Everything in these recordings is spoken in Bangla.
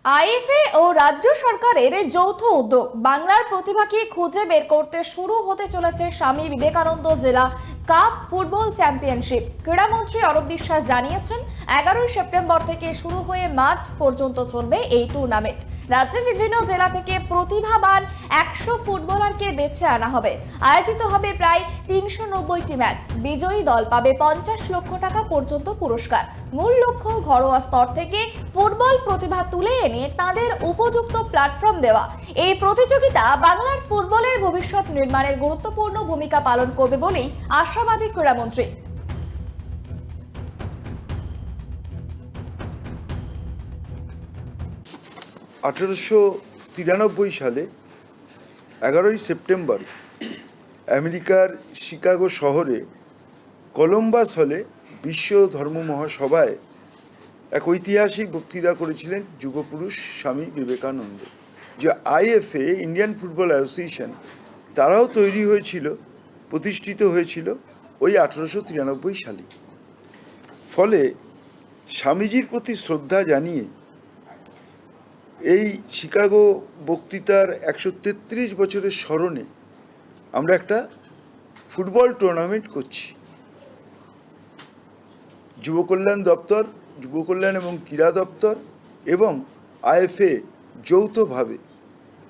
আইএফএ ও রাজ্য সরকারের যৌথ উদ্যোগ বাংলার প্রতিভাকে খুঁজে বের করতে শুরু হতে চলেছে স্বামী বিবেকানন্দ জেলা cup football championship. ক্রীড়ামন্ত্রী Arup Biswas জানিয়েছেন, 11 সেপ্টেম্বর থেকে শুরু হয়ে মার্চ পর্যন্ত চলবে এই টুর্নামেন্ট। রাজ্যের বিভিন্ন জেলা থেকে প্রতিভাবান 100 ফুটবলারকে বেছে আনা হবে। আয়োজিত হবে প্রায় 390টি ম্যাচ। বিজয়ী দল পাবে 50 লক্ষ টাকা পর্যন্ত পুরস্কার। মূল লক্ষ্য ঘরোয়া স্তর থেকে ফুটবল প্রতিভা তুলে এনে তাদের উপযুক্ত প্ল্যাটফর্ম দেওয়া। এই প্রতিযোগিতা বাংলার ফুটবলের ভবিষ্যৎ নির্মাণের গুরুত্বপূর্ণ ভূমিকা পালন করবে বলেই আশাবাদী ক্রীড়ামন্ত্রী। 1893 সালে 11 সেপ্টেম্বর আমেরিকার শিকাগো শহরে কলম্বাস হলে বিশ্ব ধর্ম মহাসভায় এক ঐতিহাসিক বক্তৃতা করেছিলেন যুগপুরুষ স্বামী বিবেকানন্দ। যে আইএফএ, ইন্ডিয়ান ফুটবল অ্যাসোসিয়েশন, তারাও তৈরি হয়েছিল, প্রতিষ্ঠিত হয়েছিল ওই 1893 সালে। ফলে স্বামীজির প্রতি শ্রদ্ধা জানিয়ে এই শিকাগো বক্তৃতার 133 বছরের স্মরণে আমরা একটা ফুটবল টুর্নামেন্ট করছি। যুবকল্যাণ দপ্তর, যুবকল্যাণ এবং ক্রীড়া দপ্তর এবং আইএফএ যৌথভাবে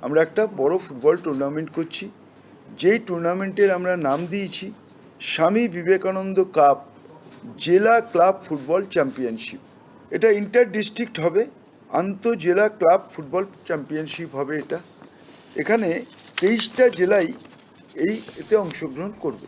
আমরা একটা বড় ফুটবল টুর্নামেন্ট করছি, যেই টুর্নামেন্টের আমরা নাম দিয়েছি স্বামী বিবেকানন্দ কাপ জেলা ক্লাব ফুটবল চ্যাম্পিয়নশিপ। এটা ইন্টার ডিস্ট্রিক্ট হবে, আন্তঃজেলা ক্লাব ফুটবল চ্যাম্পিয়নশিপ হবে। এখানে 23টা জেলাই এতে অংশগ্রহণ করবে।